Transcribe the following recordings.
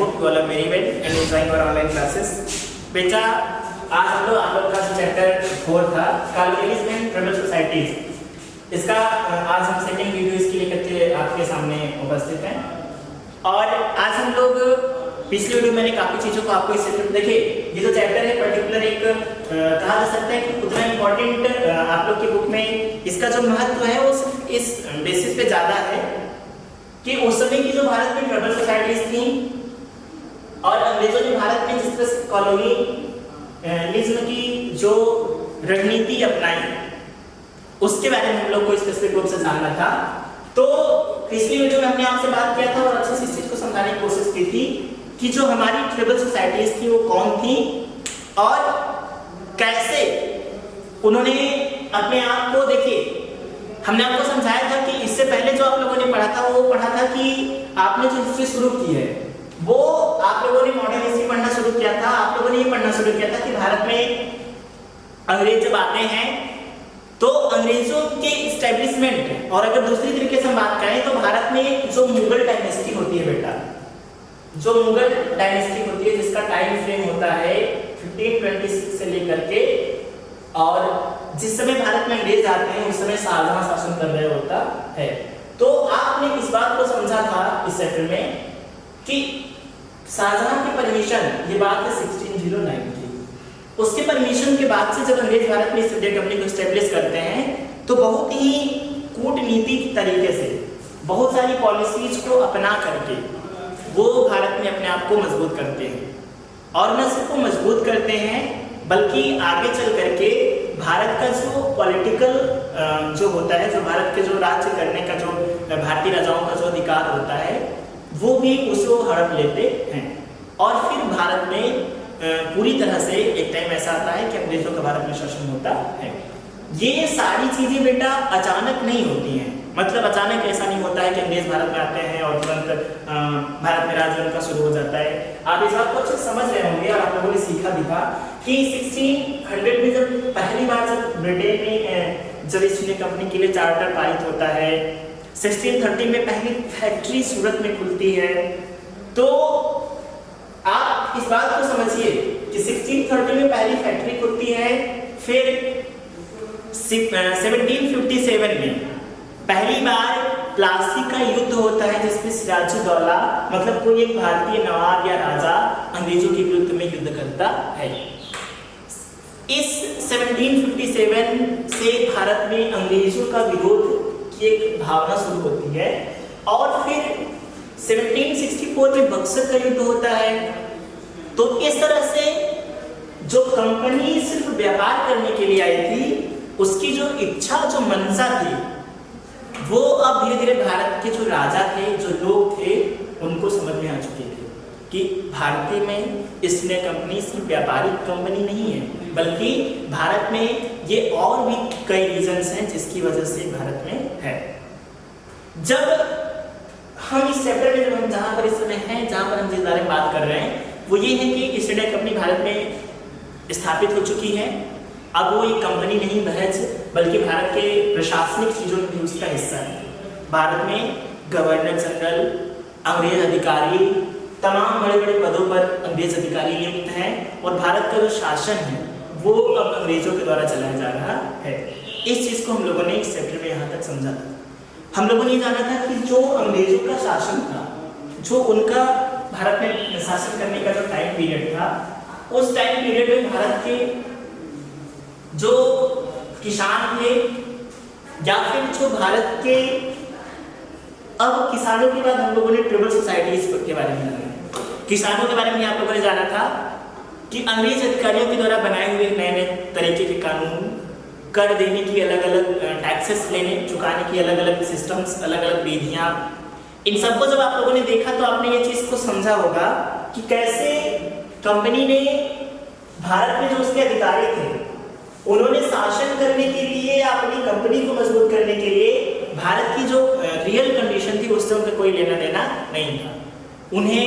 hope you all are very well and enjoying our online classes. बेटा आज हम लोग का चैप्टर 4 था कॉलोनीज एंड ट्राइबल सोसाइटीज, इसका आज हम सेकंड वीडियो इसके लिए करके आपके सामने उपस्थित हैं। और आज हम लोग पिछले वीडियो मैंने काफी चीजों को आपको इस देखिए, ये जो चैप्टर है पर्टिकुलर एक कहा जा सकता है कि उतना इम्पोर्टेंट आप लोग की बुक में इसका जो महत्व है वो सिर्फ इस बेसिस पे ज्यादा है कि उस समय की जो भारत में ट्राइबल सोसाइटीज थी और अंग्रेजों ने भारत में जिस तरह से कॉलोनियलिज्म की जो रणनीति अपनाई उसके बारे में हम लोग को स्पेसिफिक रूप से जानना था। तो पिछली वीडियो में हमने आपसे बात किया था और अच्छे से इस चीज को समझाने की कोशिश की थी कि जो हमारी ट्राइबल सोसाइटीज थी वो कौन थी और कैसे उन्होंने अपने आप को, देखिए हमने आपको समझाया था कि इससे पहले जो आप लोगों ने पढ़ा था वो पढ़ा था कि आपने जो हिस्ट्री शुरू की है वो आप लोगों ने मॉडर्न हिस्ट्री पढ़ना शुरू किया था। आप लोगों ने ये पढ़ना शुरू किया था कि भारत में अंग्रेज जब आते हैं तो अंग्रेजों के इस्टेब्लिशमेंट, और अगर दूसरी तरीके से हम बात करें तो भारत में जो मुगल डायनेस्टी होती है बेटा, जो मुगल डायनेस्टी होती है जिसका टाइम फ्रेम होता है 1526 से लेकर के, और जिस समय भारत में अंग्रेज आते हैं उस समय शाहजहां शासन कर रहे होता है। तो आपने इस बात को समझा था इस चैप्टर में कि शाहजहां की परमिशन, ये बात है 1609 की, उसके परमिशन के बाद से जब अंग्रेज भारत में इस इंडिया कंपनी को एस्टेब्लिश करते हैं तो बहुत ही कूटनीतिक तरीके से बहुत सारी पॉलिसीज को अपना करके वो भारत में अपने आप को मजबूत करते हैं। और न सिर्फ वो मजबूत करते हैं बल्कि आगे चल करके भारत का जो पॉलिटिकल जो होता है, जो भारत के जो राज्य करने का जो भारतीय राजाओं का जो अधिकार होता है वो भी उसको हड़प लेते हैं। और फिर भारत में पूरी तरह से एक टाइम ऐसा आता है कि अंग्रेजों का भारत में शासन होता है। ये सारी चीजें बेटा अचानक नहीं होती हैं, मतलब अचानक ऐसा नहीं होता है कि अंग्रेज भारत में आते हैं और तुरंत भारत में राज उनका शुरू हो जाता है। आप इस बात को अच्छे समझ रहे होंगे और आप लोगों ने सीखा भी था कि 1600 में जब पहली बार जब ब्रिटेन में जब ईस्ट इंडिया कंपनी के लिए चार्टर पारित होता है, 1630 में पहली फैक्ट्री सूरत में खुलती है। तो आप इस बात को समझिए कि 1630 में पहली फैक्ट्री खुलती है, फिर 1757 में पहली बार प्लासी का युद्ध होता है जिसमें सिराजुद्दौला मतलब कोई एक भारतीय नवाब या राजा अंग्रेजों के विरुद्ध में युद्ध करता है। इस 1757 से भारत में अंग्रेजों का विरोध की एक भावना शुरू होती है और फिर 1764 में बक्सर का युद्ध होता है। तो इस तरह से जो कंपनी सिर्फ व्यापार करने के लिए आई थी उसकी जो इच्छा, जो मंशा थी वो अब धीरे धीरे भारत के जो राजा थे, जो लोग थे, उनको समझ में आ चुके थे कि भारतीय में ईस्ट इंडिया कंपनी सिर्फ व्यापारिक कंपनी नहीं है बल्कि भारत में ये और भी कई रीजंस हैं जिसकी वजह से भारत में है। जब हम इस चैप्टर में जब हम जहां पर इस समय हैं, जहां पर हम जिस बारे में बात कर रहे हैं वो ये है कि ईस्ट इंडिया कंपनी भारत में स्थापित हो चुकी है। अब वो एक कंपनी नहीं महज बल्कि भारत के प्रशासनिक चीजों में भी उसका हिस्सा है। भारत में गवर्नर जनरल, अंग्रेज अधिकारी, तमाम बड़े बड़े पदों पर अंग्रेज अधिकारी नियुक्त हैं और भारत का जो शासन है वो अब अंग्रेजों के द्वारा चलाया जा रहा है। इस चीज को हम लोगों ने इस चैप्टर में यहाँ तक समझा था। हम लोगों ने जाना था कि जो अंग्रेजों का शासन था, जो उनका भारत में शासन करने का जो टाइम पीरियड था, उस टाइम पीरियड में भारत के जो किसान थे या फिर जो भारत के, अब किसानों के बाद हम लोगों ने ट्राइबल सोसाइटीज के बारे में जाना। किसानों के बारे में आप लोगों ने जाना था कि अंग्रेज अधिकारियों के द्वारा बनाए हुए नए नए तरीके के कानून, कर देने की अलग अलग टैक्सेस लेने चुकाने की अलग अलग सिस्टम्स, अलग अलग विधियां, इन सबको जब आप लोगों ने देखा तो आपने ये चीज को समझा होगा कि कैसे कंपनी ने भारत में जो उसके अधिकारी थे उन्होंने शासन करने के लिए, अपनी कंपनी को मजबूत करने के लिए भारत की जो रियल कंडीशन थी उससे उनका कोई लेना देना नहीं था। उन्हें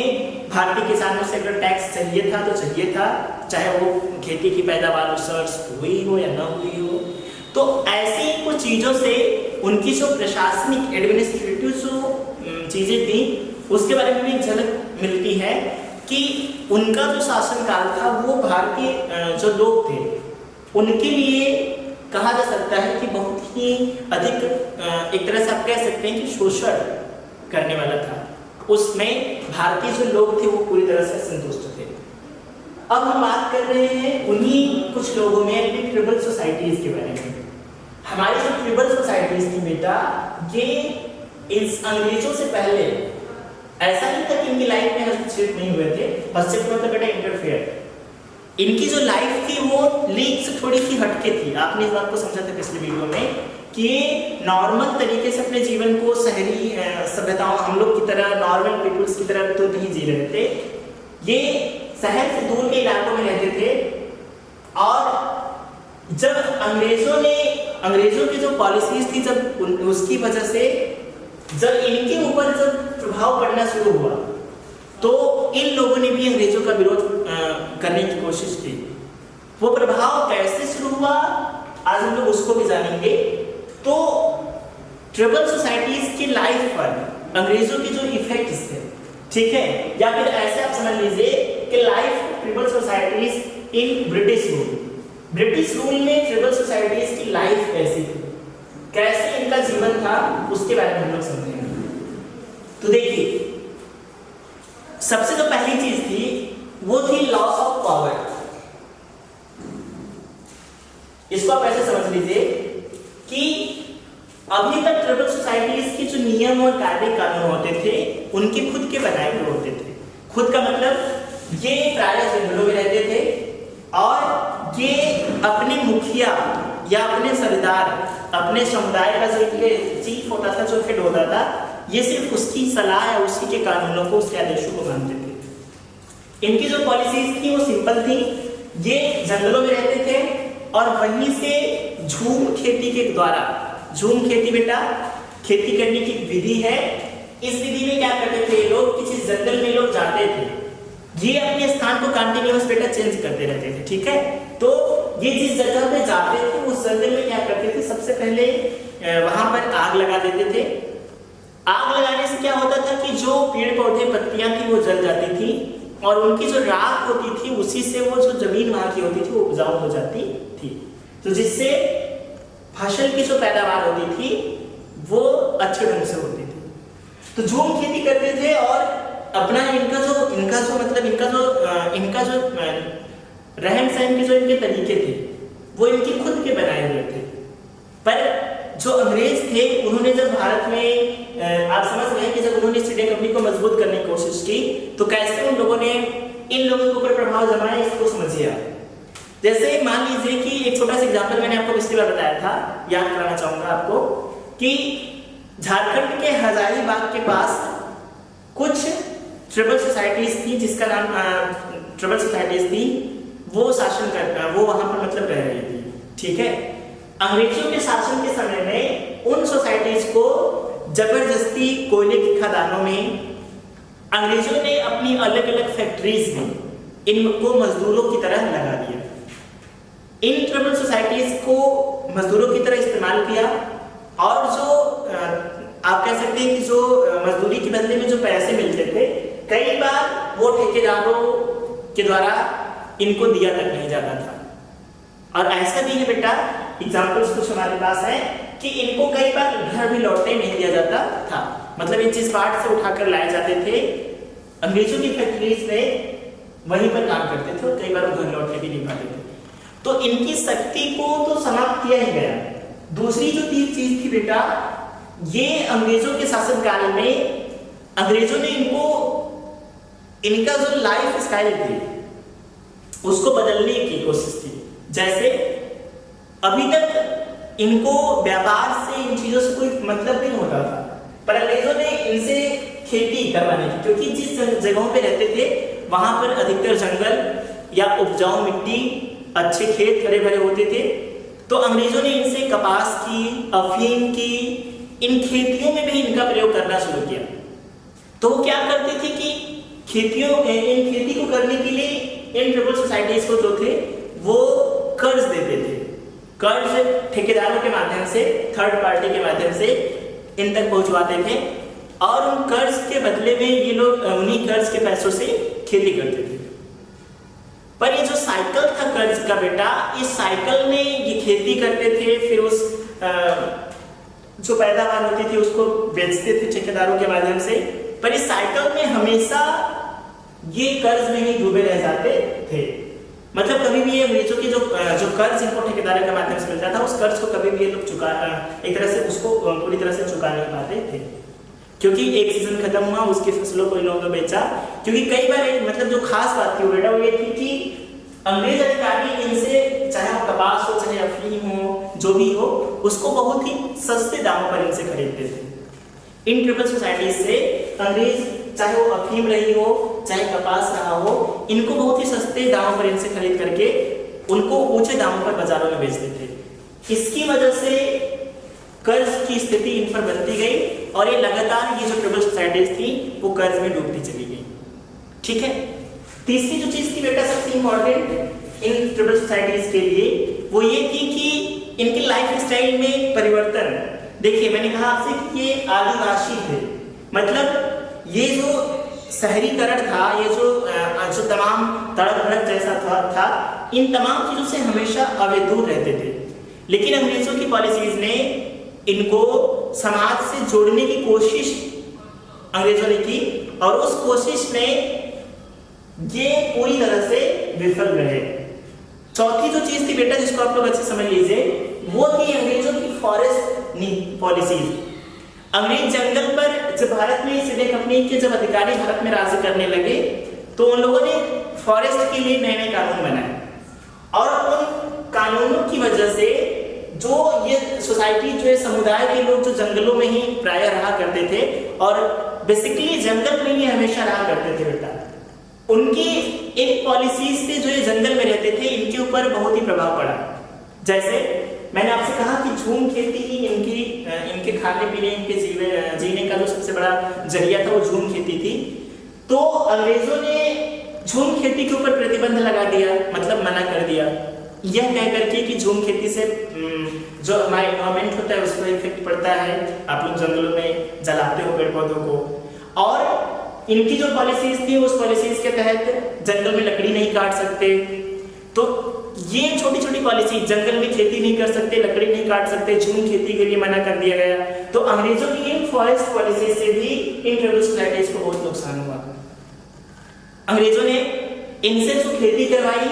भारतीय किसानों से अगर टैक्स चाहिए था तो चाहिए था, चाहे वो खेती की पैदावार रिसर्च हुई हो या न हुई हो। तो ऐसी कुछ चीजों से उनकी जो प्रशासनिक एडमिनिस्ट्रेटिव जो चीजें थी उसके बारे में भी झलक मिलती है कि उनका जो शासनकाल था वो भारतीय जो लोग थे उनके लिए कहा जा सकता है कि बहुत ही अधिक एक तरह से आप कह सकते हैं कि शोषण करने वाला था। उसमें भारतीय जो लोग थे वो पूरी तरह से संतुष्ट थे। अब हम बात कर रहे हैं उन्हीं कुछ लोगों में अपनी ट्रिबल सोसाइटीज के बारे में। हमारी जो ट्रिबल सोसाइटीज थी बेटा, ये इस अंग्रेजों से पहले ऐसा नहीं था कि इनकी लाइफ में हस्तक्षेप नहीं हुए थे। हस्तक्षेप मतलब बेटा इंटरफेयर। इनकी जो लाइफ थी वो लीग से थोड़ी सी हटके थी। आपने इस बात को समझा था पिछले वीडियो में कि नॉर्मल तरीके से अपने जीवन को शहरी सभ्यताओं हम लोग की तरह नॉर्मल पीपल्स की तरह तो नहीं जी रहे थे। ये शहर से दूर के इलाकों में रहते थे। और जब अंग्रेजों की जो पॉलिसीज थी, जब उसकी वजह से जब इनके ऊपर जब प्रभाव पड़ना शुरू हुआ तो इन लोगों ने भी अंग्रेजों का विरोध करने की कोशिश की। वो प्रभाव कैसे शुरू हुआ आज हम लोग उसको भी जानेंगे। तो ट्रिबल सोसाइटीज की लाइफ पर अंग्रेजों के जो इफेक्ट्स थे, ठीक है, या फिर ऐसे आप समझ लीजिए कि life tribal societies in British rule. British rule में ट्रिबल सोसाइटीज की लाइफ कैसी थी, कैसे इनका जीवन था, उसके बारे में हम लोग समझेंगे। तो देखिए, सबसे जो पहली चीज थी वो थी लॉस ऑफ पावर। इसको आप ऐसे समझ लीजिए कि अभी तक ट्रिबल सोसाइटीज के जो नियम और कार्य कानून होते थे उनके खुद के बनाए हुए होते थे। खुद का मतलब ये प्रायः जंगलों में रहते थे और ये अपने मुखिया या अपने सरदार, अपने समुदाय का जो इनके चीफ होता था, जो हेड होता था, ये सिर्फ उसकी सलाह या उसी के कानूनों को, उसके आदेशों को मानते थे। इनकी जो पॉलिसीज थी वो सिंपल थी। ये जंगलों में रहते थे और वहीं से झूम खेती के द्वारा, झूम खेती बेटा खेती करने की विधि है। इस विधि में क्या करते थे लोग, किसी जंगल में लोग जाते थे, ये अपने स्थान को कंटिन्यूअस बेटा चेंज करते रहते थे, ठीक है। तो ये जिस जगह पे जाते थे उस जंगल में क्या करते थे, सबसे पहले वहां पर आग लगा देते थे। आग लगाने से क्या होता था कि जो पेड़ पौधे पत्तियां थी वो जल जाती थी और उनकी जो राख होती थी उसी से वो जो जमीन वहां की होती थी वो उपजाऊ हो जाती थी, तो जिससे फसल की जो पैदावार होती थी वो अच्छे ढंग से होती थी। तो झूम खेती करते थे और अपना इनका जो रहन सहन के जो इनके तरीके थे वो इनके खुद के बनाए हुए थे। पर जो अंग्रेज थे उन्होंने जब भारत में आप समझ रहे हैं कि जब उन्होंने ईस्ट इंडिया कंपनी को मजबूत करने की कोशिश की तो कैसे उन लोगों ने इन लोगों के ऊपर प्रभाव जमाया, इसको समझिए आप। जैसे मान लीजिए कि एक छोटा सा एग्जांपल मैंने आपको पिछली बार बताया था, याद कराना चाहूंगा आपको कि झारखंड के हजारीबाग के पास कुछ ट्रिबल सोसाइटीज थी, जिसका नाम ट्रिबल सोसाइटीज थी, वो शासन कर वो वहां पर मतलब रह रही थी, ठीक है। अंग्रेजों के शासन के समय में उन सोसाइटीज को जबरदस्ती कोयले की खदानों में अंग्रेजों ने अपनी अलग अलग फैक्ट्रीज में इनको मजदूरों की तरह लगा दिया। इन ट्रिबल सोसाइटीज को मजदूरों की तरह इस्तेमाल किया और जो आप कह सकते हैं कि जो मजदूरी के बदले में जो पैसे मिलते थे कई बार वो ठेकेदारों के द्वारा इनको दिया तक नहीं जाता था। और ऐसा भी है बेटा, एग्जांपल्स कुछ हमारे पास है कि इनको कई बार घर भी लौटने नहीं दिया जाता था, मतलब इन चीज पार्ट से उठाकर लाए जाते थे अंग्रेजों की फैक्ट्रीज में, वहीं पर काम करते थे और कई बार घर लौटने भी नहीं पाते थे। तो इनकी शक्ति को तो समाप्त किया ही गया। दूसरी जो तीन चीज थी बेटा, ये अंग्रेजों के शासनकाल में अंग्रेजों ने इनका जो लाइफ स्टाइल थी उसको बदलने की कोशिश की। जैसे अभी तक इनको व्यापार से इन चीजों से कोई मतलब नहीं होता था, पर अंग्रेजों ने इनसे खेती करवाने की, क्योंकि जिस जगहों पे रहते थे वहां पर अधिकतर जंगल या उपजाऊ मिट्टी, अच्छे खेत हरे भरे होते थे। तो अंग्रेजों ने इनसे कपास की, अफीम की, इन खेतियों में भी इनका प्रयोग करना शुरू किया। तो वो क्या करते थे कि इन खेती को करने के लिए इन ट्रिबल सोसाइटीज को जो थे वो कर्ज देते थे। कर्ज ठेकेदारों के माध्यम से, थर्ड पार्टी के माध्यम से इन तक पहुंचवाते थे और उन कर्ज के बदले में ये लोग उन्हीं कर्ज के पैसों से खेती करते थे। पर ये जो साइकिल था कर्ज का बेटा, इस साइकिल में ये खेती करते थे, फिर उस जो पैदावार होती थी उसको बेचते थे ठेकेदारों के माध्यम से। पर इस साइकिल में हमेशा ये कर्ज में ही डूबे रह जाते थे। मतलब कभी भी ये अंग्रेजों के जो कर्ज इनको ठेकेदारों के माध्यम से मिलता था, उस कर्ज को कभी भी ये लोग एक तरह से उसको पूरी तरह से चुका नहीं पाते थे, क्योंकि एक सीजन खत्म हुआ, उसकी फसलों को इन लोगों ने बेचा। क्योंकि कई बार मतलब जो खास बात थी बेटा वो ये थी कि अंग्रेज अधिकारी इनसे, चाहे वो कपास हो चाहे अफीम हो, जो भी हो, उसको बहुत ही सस्ते दामों पर इनसे खरीदते थे। इन ट्रिपल सोसाइटीज से अंग्रेज, चाहे वो अफीम रही हो चाहे कपास रहा हो, इनको बहुत ही सस्ते दामों पर इनसे खरीद करके उनको ऊंचे दामों पर बाजारों में बेचते थे। इसकी वजह से कर्ज की स्थिति इन पर बनती गई और ये लगातार ये जो ट्रिपल सोसाइटीज थी वो कर्ज में डूबती चली गई। ठीक है, तीसरी जो चीज थी बेटा सबसे इंपॉर्टेंट इन ट्रिपल सोसाइटीज के लिए, वो ये थी कि इनके लाइफ स्टाइल में परिवर्तन। देखिए मैंने कहा आपसे कि ये आदिवासी थे, मतलब ये जो शहरीकरण था, ये जो तमाम तड़क भड़क जैसा था, इन तमाम चीजों से हमेशा अवैध रहते थे। लेकिन अंग्रेजों की पॉलिसीज ने इनको समाज से जोड़ने की कोशिश अंग्रेजों ने की और उस कोशिश में ये पूरी तरह से विफल रहे। चौथी जो चीज थी बेटा जिसको आप लोग अच्छे समझ लीजिए, वो थी अंग्रेजों की फॉरेस्ट पॉलिसीज। अंग्रेज जंगल पर जब भारत में सिंध कंपनी के जब अधिकारी भारत में राज करने लगे तो उन लोगों ने फॉरेस्ट के लिए नए नए कानून बनाए और उन कानूनों की वजह से जो ये सोसाइटी, जो समुदाय के लोग जो जंगलों में ही प्राय रहा करते थे और बेसिकली जंगल में ही हमेशा रहा करते थे बेटा, उनकी इन पॉलिसीज से जो ये जंगल में रहते थे इनके ऊपर बहुत ही प्रभाव पड़ा। जैसे मैंने आपसे कहा कि झूम खेती ही इनके खाने पीने, इनके जीने का जो सबसे बड़ा जरिया था वो झूम खेती थी। तो अंग्रेजों ने झूम खेती के ऊपर प्रतिबंध लगा दिया, मतलब मना कर दिया, यह कह करके कि झूम खेती से जो हमारा एनवायरमेंट होता है उस पर इफेक्ट पड़ता है, आप लोग जंगलों में जलाते हो पेड़ पौधों को। और इनकी जो पॉलिसीज थी उस पॉलिसीज के तहत जंगल में लकड़ी नहीं काट सकते, तो ये छोटी छोटी पॉलिसी, जंगल में खेती नहीं कर सकते, लकड़ी नहीं काट सकते, झूम खेती के लिए मना कर दिया गया। तो अंग्रेजों की इन फॉरेस्ट पॉलिसी से भी इन ट्राइबल सोसाइटीज को बहुत नुकसान हुआ। अंग्रेजों ने इनसे जो खेती करवाई,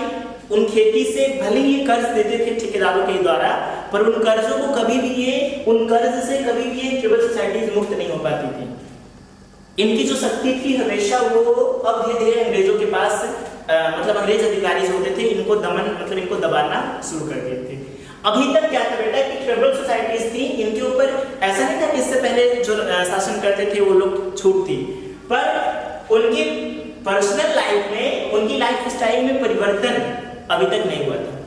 उन खेती से भले ही कर्ज देते थे ठेकेदारों के द्वारा, पर उन कर्जों को कभी भी उन कर्ज से कभी भी ये ट्राइबल सोसाइटीज मुक्त नहीं हो पाती थी। इनकी जो शक्ति थी हमेशा वो अब धीरे धीरे अंग्रेजों के पास मतलब अंग्रेज अधिकारी जो होते थे इनको इनको दबाना शुरू कर देते थे। अभी तक क्या था बेटा कि ट्राइबल सोसाइटीज थी, इनके ऊपर ऐसा नहीं था कि इससे पहले जो शासन करते थे वो लोग छूट थी, पर उनकी पर्सनल लाइफ में, उनकी लाइफ स्टाइल में परिवर्तन अभी तक नहीं हुआ था।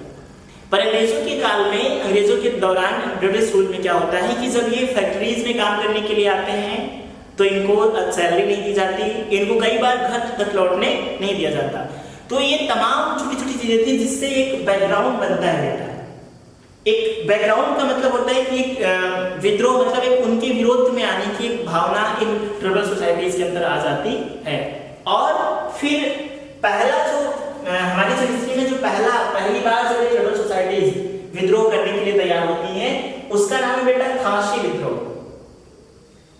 पर अंग्रेजों के काल में, अंग्रेजों के दौरान ब्रिटिश रूल में क्या होता है कि जब ये फैक्ट्रीज में काम करने के लिए आते हैं तो इनको सैलरी नहीं दी जाती, इनको कई बार घर तक लौटने नहीं दिया जाता। तो ये तमाम छोटी छोटी चीजें थी जिससे एक बैकग्राउंड बनता है बेटा। एक बैकग्राउंड का मतलब होता है कि एक विद्रोह, मतलब एक उनके विरोध में आने की एक भावना इन ट्राइबल सोसाइटीज के अंदर आ जाती है। और फिर पहला जो हमारी जो हिस्ट्री में जो पहली बार जो ट्राइबल सोसाइटीज विद्रोह करने के लिए तैयार होती हैं उसका नाम है बेटा खासी विद्रोह।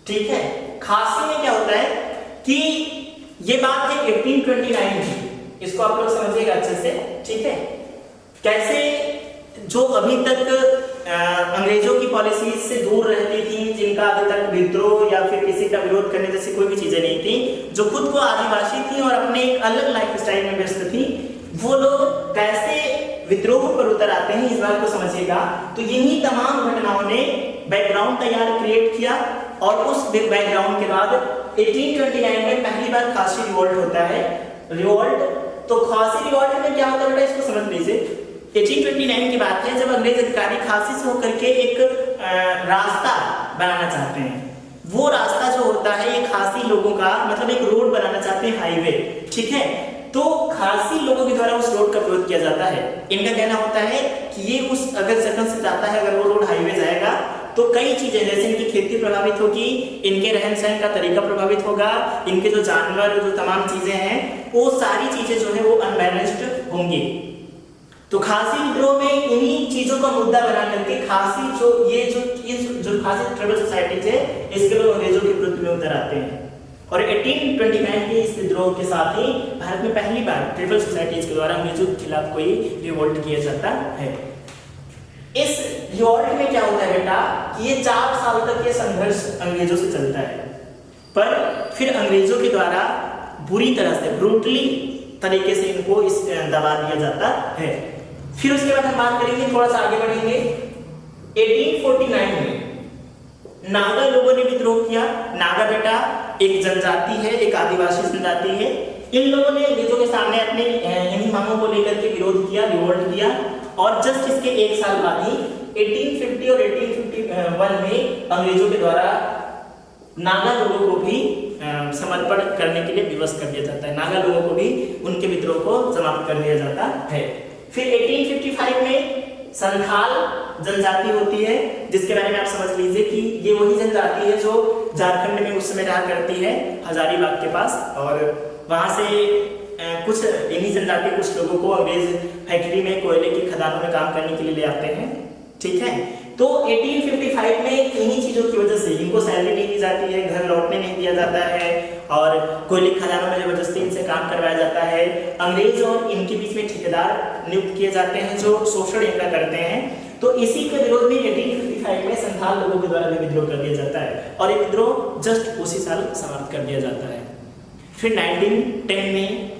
ठीक है, खासी में क्या होता है कि ये बात है 1829 की, इसको आप लोग समझिएगा अच्छे से। ठीक है, कैसे जो अभी तक अंग्रेजों की पॉलिसीज से दूर रहती थी, जिनका अभी तक विद्रोह या फिर किसी का विरोध करने जैसी कोई भी चीजें नहीं थी, जो खुद को आदिवासी थी और अपने एक अलग लाइफ स्टाइल में व्यस्त थी, वो लोग कैसे विद्रोह पर उतर आते हैं इस बात को समझिएगा। तो यही तमाम घटनाओं ने बैकग्राउंड तैयार क्रिएट किया और उस बैकग्राउंड के बाद 1829 में पहली बार खासी रिवोल्ट होता है। रिवोल्ट, तो खासी रिवोल्ट में क्या होता है इसको समझ लीजिए। 1829 की बात है जब अंग्रेज अधिकारी खासी से होकर के एक रास्ता बनाना चाहते हैं। वो रास्ता जो होता है ये खासी लोगों का, मतलब एक रोड बनाना चाहते हैं, हाईवे। ठीक है, तो खासी लोगों के द्वारा उस रोड का विरोध किया जाता है। इनका कहना होता है कि ये उस अगर जगह से जाता है, अगर वो रोड हाईवे जाएगा तो कई चीजें जैसे इनकी खेती प्रभावित होगी, इनके रहन सहन का तरीका प्रभावित होगा, इनके जो जानवर जो तमाम चीजें हैं वो सारी चीजें जो है वो अनबैलेंस्ड होंगी। तो खासी विद्रोह में इन्हीं चीजों का मुद्दा बना करके खासी जो खासी ट्राइबल सोसाइटीज है इसके लोग अंग्रेजों के विरुद्ध में उतर आते हैं। और 1829 के इस विद्रोह के साथ ही भारत में पहली बार ट्राइबल सोसाइटीज के द्वारा अंग्रेजों के खिलाफ कोई रिवोल्ट किया जाता है। इस रिवोल्ट में क्या होता है बेटा कि ये 4 साल तक ये संघर्ष अंग्रेजों से चलता है, पर फिर अंग्रेजों के द्वारा बुरी तरह से ब्रूटली तरीके से इनको इस दबा दिया जाता है। फिर उसके बाद हम बात करेंगे, थोड़ा सा आगे बढ़ेंगे, 1849 में नागा लोगों ने विद्रोह किया। नागा बेटा एक जनजाति है, एक आदिवासी जनजाति है। इन लोगों ने अंग्रेजों के सामने अपने इन्हीं मांगों को लेकर के विरोध किया, रिवोल्ट किया, और जस्ट इसके 1 साल बाद ही 1850 और 1851 में अंग्रेजों के द्वारा नागा लोगों को भी समर्पण करने के लिए विवश कर दिया जाता है। नागा लोगों को भी उनके विद्रोह को समाप्त कर दिया जाता है। फिर 1855 में संथाल जनजाति होती है, जिसके बारे में आप समझ लीजिए कि ये वही जनजाति है जो झारखंड में उस समय रहा करती है, हजारीबाग के पास, और वहां से कुछ इन्हीं जनजाति कुछ लोगों को अंग्रेज फैक्ट्री में कोयले की खदानों में काम करने के लिए ले आते हैं। ठीक है, तो 1855 में इन्हीं चीजों की वजह से इनको सैलरी नहीं दी जाती है, घर लौटने नहीं दिया जाता है, और कोयले की खदानों में जबरदस्ती इनसे काम करवाया जाता है। अंग्रेज और इनके बीच में ठेकेदार नियुक्त किए जाते हैं जो शोषण इनका करते हैं। तो इसी के विरोध में 1855 में संथाल लोगों के द्वारा भी विद्रोह कर दिया जाता है, और ये विद्रोह जस्ट उसी साल समाप्त कर दिया जाता है। फिर 1910 में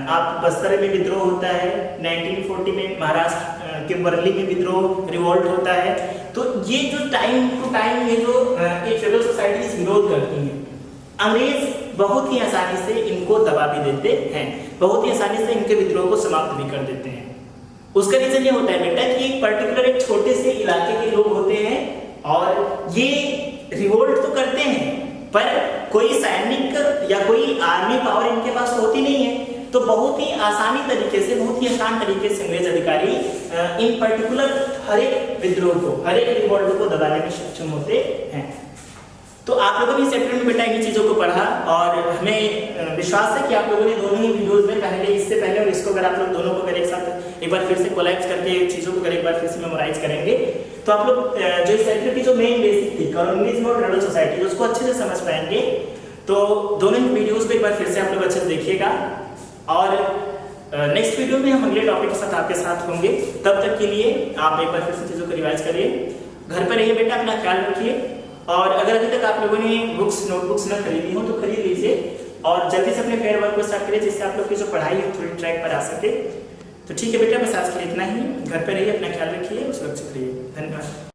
आप बस्तर में विद्रोह होता है, 1940 में महाराष्ट्र के वर्ली में विद्रोह रिवोल्ट होता है। तो ये जो टाइम टू टाइम ये जो ट्राइबल सोसाइटीज विरोध करती हैं, अंग्रेज बहुत ही आसानी से इनको दबा भी देते हैं, बहुत ही आसानी से इनके विद्रोह को समाप्त भी कर देते हैं। उसका रीजन ये होता है बेटा कि एक पर्टिकुलर एक छोटे से इलाके के लोग होते हैं और ये रिवोल्ट तो करते हैं, पर कोई सैनिक या कोई आर्मी पावर इनके पास होती नहीं है। तो बहुत ही आसानी तरीके से, बहुत ही आसान तरीके से अंग्रेज अधिकारी इन पर्टिकुलर हर एक विद्रोह को, हर एक रिवोल्ट को दबाने में सक्षम होते हैं। तो आप लोगों ने इस चैप्टर में बेटा इन चीजों को पढ़ा, और हमें विश्वास है कि आप लोगों ने दोनों ही वीडियोस में पहले, इससे पहले और इसको अगर आप लोग दोनों को अगर एक साथ एक बार फिर से कोलैप्स करके चीजों को अगर एक बार फिर से मेमोराइज करेंगे, तो आप लोग जो इस चैप्टर की जो मेन बेसिक थी कॉलोनियलिज्म और ट्राइबल सोसाइटी, उसको अच्छे से समझ पाएंगे। तो दोनों ही वीडियोस को एक बार फिर से आप लोग अच्छे से देखिएगा, और नेक्स्ट वीडियो में हम अगले टॉपिक के साथ आपके साथ होंगे। तब तक के लिए आप एक बार फिर से चीजों को रिवाइज करिए, घर पर रहिए बेटा, अपना ख्याल रखिए, और अगर अभी तक आप लोगों ने बुक्स नोटबुक्स न खरीदी हो तो खरीद लीजिए, और जल्दी से अपने फेयर वर्क को स्टार्ट करिए, जिससे आप लोग की जो पढ़ाई है थोड़ी ट्रैक पर आ सके। तो ठीक है बेटा, बस आज के लिए इतना ही। घर पर रहिए, अपना ख्याल रखिए, सुरक्षित रहिए। धन्यवाद।